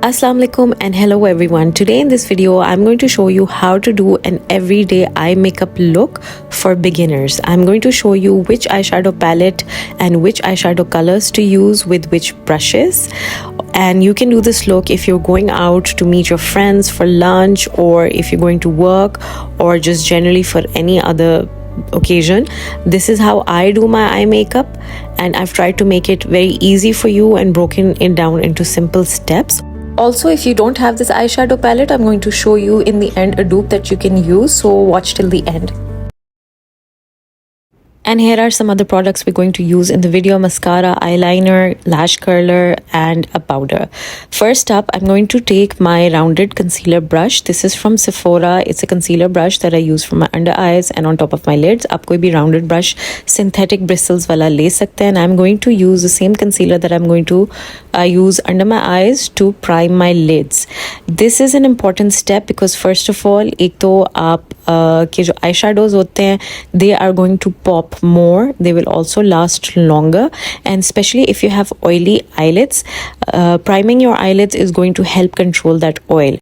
Assalamu alaikum and hello everyone. Today in this video I'm going to show you how to do an everyday eye makeup look for beginners. I'm going to show you which eyeshadow palette and which eyeshadow colors to use with which brushes. And you can do this look if you're going out to meet your friends for lunch, or if you're going to work, or just generally for any other occasion. This is how I do my eye makeup, and I've tried to make it very easy for you and broken it down into simple steps. Also, if you don't have this eyeshadow palette, I'm going to show you in the end a dupe that you can use, so watch till the end. And here are some other products we're going to use in the video: mascara, eyeliner, lash curler, and a powder. First up, I'm going to take my rounded concealer brush. This is from Sephora. It's a concealer brush that I use for my under eyes and on top of my lids. आप कोई भी rounded brush synthetic bristles वाला ले सकते हैं. And I'm going to use the same concealer that I'm going to use under my eyes to prime my lids. This is an important step because first of all, एक तो आप के जो eyeshadows होते हैं, they are going to pop more. They will also last longer, and especially if you have oily eyelids, priming your eyelids is going to help control that oil.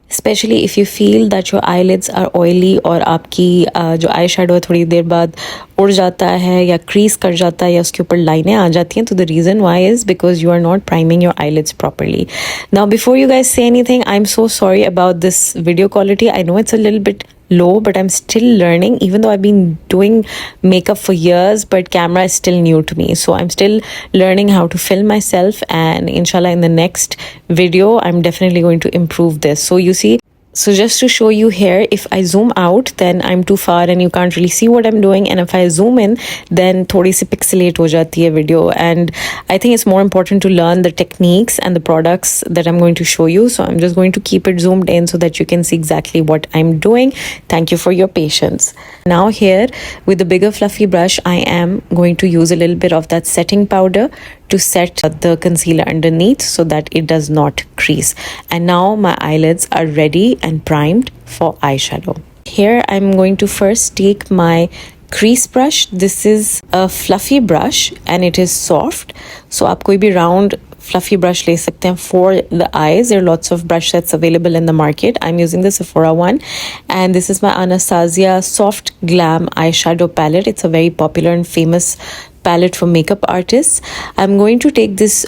Especially if you feel that your eyelids are oily और आपकी जो eye shadow है थोड़ी देर बाद उड़ जाता है या क्रीज कर जाता है या उसके ऊपर लाइनें आ जाती हैं, तो the reason why is because you are not priming your eyelids properly. Now before you guys say anything, I'm so sorry about this video quality. I know it's a little bit low, but I'm still learning, even though I've been doing makeup for years, but camera is still new to me, so I'm still learning how to film myself, and inshallah in the next video I'm definitely going to improve this. So you see, so just to show you here, if I zoom out then I'm too far and you can't really see what I'm doing, and if I zoom in then थोड़ी सी pixelate हो जाती है video, and I think it's more important to learn the techniques and the products that I'm going to show you, so I'm just going to keep it zoomed in so that you can see exactly what I'm doing. Thank you for your patience. Now here with the bigger fluffy brush, I am going to use a little bit of that setting powder to set the concealer underneath so that it does not crease. And now my eyelids are ready and primed for eyeshadow. Here I'm going to first take my crease brush. This is a fluffy brush and it is soft, so आप कोई भी round fluffy brush ले सकते हैं for the eyes. There are lots of brush sets available in the market. I'm using the Sephora one, and this is my Anastasia Soft Glam Eyeshadow Palette. It's a very popular and famous palette for makeup artists. I'm going to take this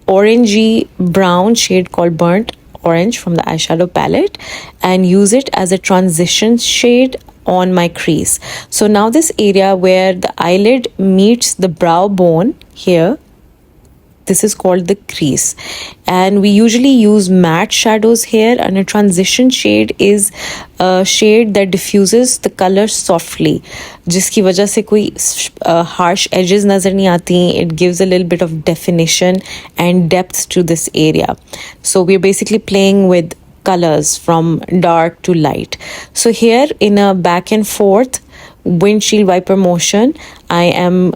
orangey brown shade called Burnt Orange from the eyeshadow palette and use it as a transition shade on my crease. So now this area where the eyelid meets the brow bone here, this is called the crease, and we usually use matte shadows here, and a transition shade is a shade that diffuses the color softly, जिसकी वजह से कोई harsh edges नज़र नहीं आती. It gives a little bit of definition and depth to this area. So we're basically playing with colors from dark to light. So here in a back and forth windshield wiper motion, I am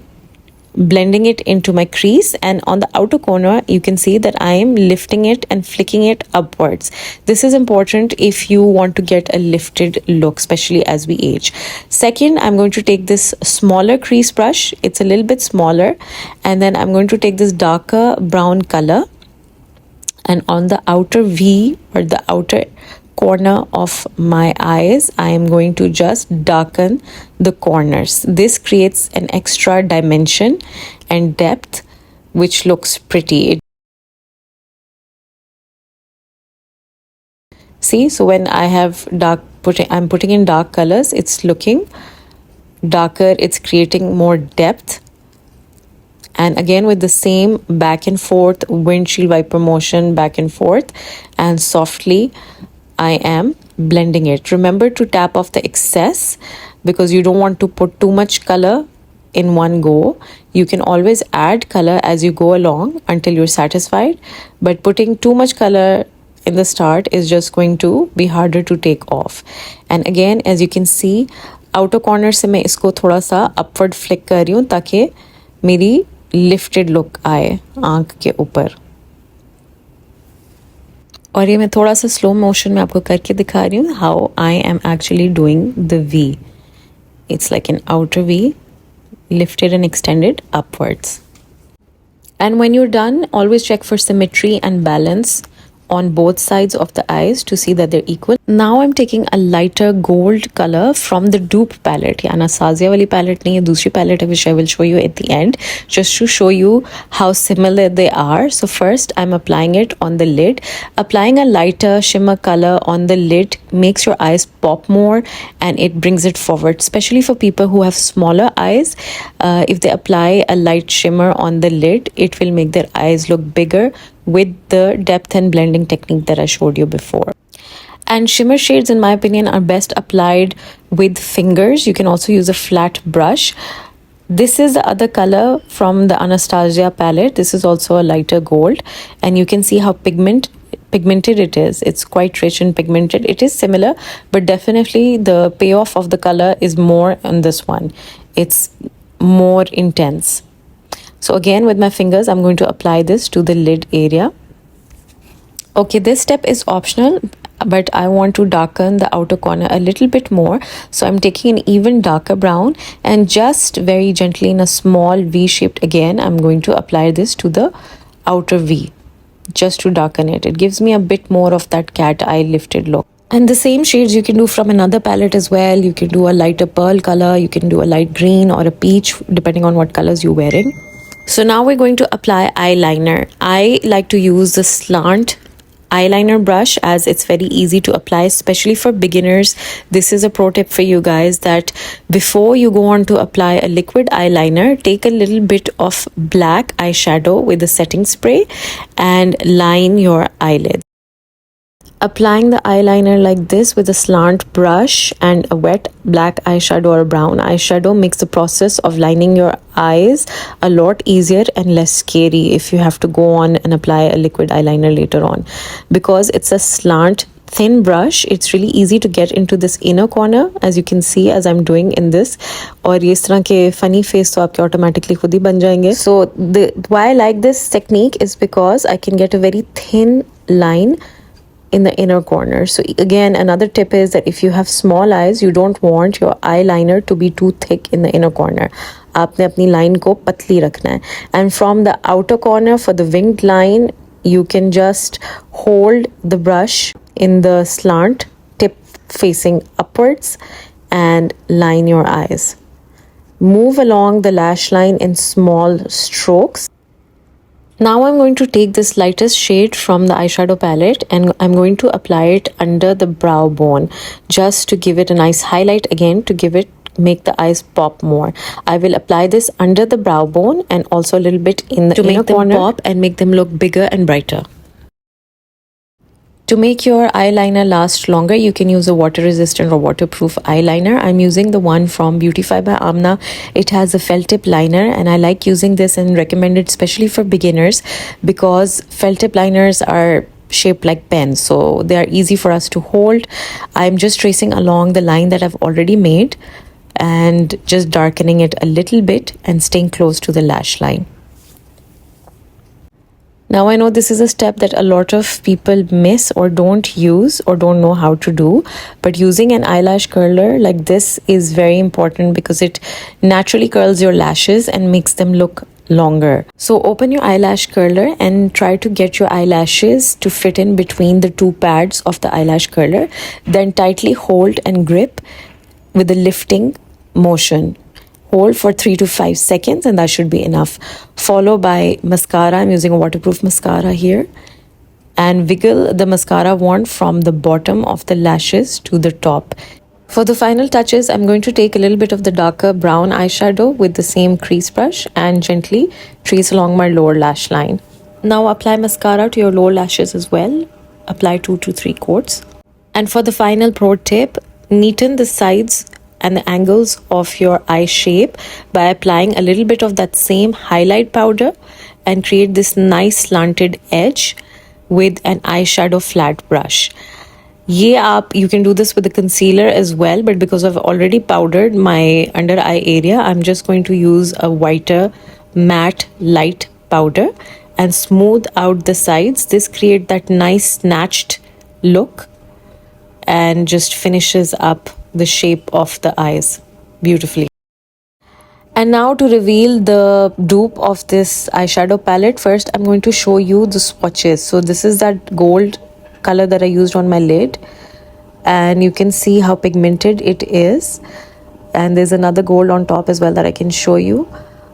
blending it into my crease, and on the outer corner you can see that I am lifting it and flicking it upwards. This is important if you want to get a lifted look, especially as we age. Second, I'm going to take this smaller crease brush. It's a little bit smaller, and then I'm going to take this darker brown color, and on the outer V or the outer corner of my eyes, I am going to just darken the corners. This creates an extra dimension and depth which looks pretty. See, so when I have I'm putting in dark colors, it's looking darker, it's creating more depth. And again with the same back and forth windshield wiper motion, back and forth, and softly I am blending it. Remember to tap off the excess because you don't want to put too much color in one go. You can always add color as you go along until you're satisfied, but putting too much color in the start is just going to be harder to take off. And again, as you can see, outer corner से मैं इसको थोड़ा सा upward flick कर रही हूँ ताकि मेरी lifted look आए आँख के ऊपर. और ये मैं थोड़ा सा स्लो मोशन में आपको करके दिखा रही हूँ how I am actually doing the V. It's like an outer V, lifted and extended upwards. And when you're done, always check for symmetry and balance on both sides of the eyes to see that they're equal. Now I'm taking a lighter gold color from the dupe palette. Yeah, Anastasia wali palette nahi hai, dusri palette hai, which I will show you at the end, just to show you how similar they are. So first I'm applying it on the lid. Applying a lighter shimmer color on the lid makes your eyes pop more and it brings it forward, especially for people who have smaller eyes. If they apply a light shimmer on the lid, it will make their eyes look bigger with the depth and blending technique that I showed you before. And shimmer shades, in my opinion, are best applied with fingers. You can also use a flat brush. This is the other color from the Anastasia palette. This is also a lighter gold, and you can see how pigmented it is. It's quite rich and pigmented. It is similar, but definitely the payoff of the color is more on this one. It's more intense. So again, with my fingers, I'm going to apply this to the lid area. Okay, this step is optional, but I want to darken the outer corner a little bit more. So I'm taking an even darker brown and just very gently in a small V-shaped, again, I'm going to apply this to the outer V just to darken it. It gives me a bit more of that cat eye lifted look. And the same shades you can do from another palette as well. You can do a lighter pearl color, you can do a light green or a peach, depending on what colors you're wearing. So now we're going to apply eyeliner. I like to use the slant eyeliner brush as it's very easy to apply, especially for beginners. This is a pro tip for you guys, that before you go on to apply a liquid eyeliner, take a little bit of black eyeshadow with a setting spray and line your eyelids. Applying the eyeliner like this with a slant brush and a wet black eyeshadow or brown eyeshadow makes the process of lining your eyes a lot easier and less scary if you have to go on and apply a liquid eyeliner later on. Because it's a slant thin brush, it's really easy to get into this inner corner, as you can see as I'm doing in this. और ये इस तरह के funny face तो आपके automatically खुद ही बन जाएंगे. So why I like this technique is because I can get a very thin line in the inner corner. So again, another tip is that if you have small eyes, you don't want your eyeliner to be too thick in the inner corner. आपने अपनी line को पतली रखना है. And from the outer corner for the winged line, you can just hold the brush in the slant tip facing upwards and line your eyes. Move along the lash line in small strokes. Now I'm going to take this lightest shade from the eyeshadow palette and I'm going to apply it under the brow bone just to give it a nice highlight, again to make the eyes pop more. I will apply this under the brow bone and also a little bit in the inner corner to make them pop and make them look bigger and brighter. To make your eyeliner last longer, you can use a water-resistant or waterproof eyeliner. I'm using the one from Beautify by Amna. It has a felt tip liner and I like using this and recommend it especially for beginners because felt tip liners are shaped like pens, so they are easy for us to hold. I'm just tracing along the line that I've already made and just darkening it a little bit and staying close to the lash line. Now I know this is a step that a lot of people miss or don't use or don't know how to do, but using an eyelash curler like this is very important because it naturally curls your lashes and makes them look longer. So open your eyelash curler and try to get your eyelashes to fit in between the two pads of the eyelash curler. Then tightly hold and grip with a lifting motion. Hold for 3 to 5 seconds and that should be enough. Follow by mascara. I'm using a waterproof mascara here. And wiggle the mascara wand from the bottom of the lashes to the top. For the final touches, I'm going to take a little bit of the darker brown eyeshadow with the same crease brush and gently trace along my lower lash line. Now apply mascara to your lower lashes as well. Apply 2 to 3 coats. And for the final pro tip, neaten the sides and the angles of your eye shape by applying a little bit of that same highlight powder and create this nice slanted edge with an eyeshadow flat brush. You can do this with the concealer as well, but because I've already powdered my under eye area, I'm just going to use a whiter matte light powder and smooth out the sides. This creates that nice snatched look and just finishes up the shape of the eyes beautifully. And now to reveal the dupe of this eyeshadow palette, first I'm going to show you the swatches. So this is that gold color that I used on my lid, and you can see how pigmented it is. And there's another gold on top as well that I can show you.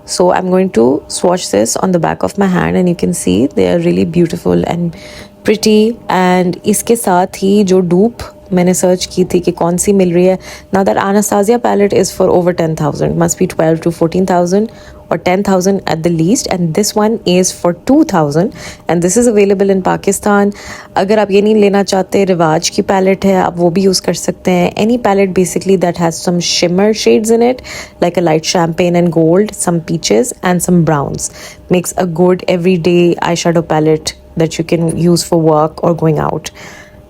So I'm going to swatch this on the back of my hand, and you can see they are really beautiful and pretty. And इसके साथ ही जो dupe मैंने search की थी कि कौन सी मिल रही है. Now that Anastasia palette is for over 10,000, must be 12 to 14,000 or 10,000 at the least, and this one is for 2,000 and this is available in Pakistan. अगर आप ये नहीं लेना चाहते, रिवाज की palette है, आप वो भी यूज़ कर सकते हैं. Any palette basically that has some shimmer shades in it, like a light champagne and gold, some peaches and some browns, makes a good everyday eyeshadow palette that you can use for work or going out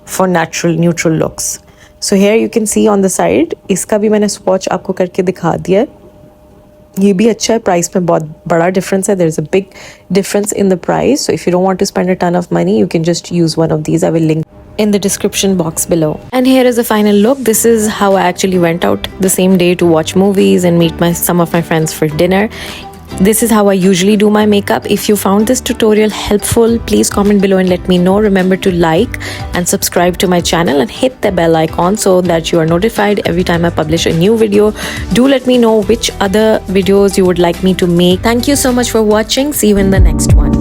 for natural neutral looks. So here you can see on the side, इसका भी मैंने swatch आपको करके दिखा दिया. ये भी अच्छा है, प्राइस में बहुत बड़ा डिफरेंस है. there is a big difference in the price, so if you don't want to spend a ton of money, you can just use one of these. I will link in the description box below. And here is the final look. This is how I actually went out the same day to watch movies and meet some of my friends for dinner. This is how I usually do my makeup. If you found this tutorial helpful, please comment below and let me know. Remember to like and subscribe to my channel and hit the bell icon so that you are notified every time I publish a new video. Do let me know which other videos you would like me to make. Thank you so much for watching. See you in the next one.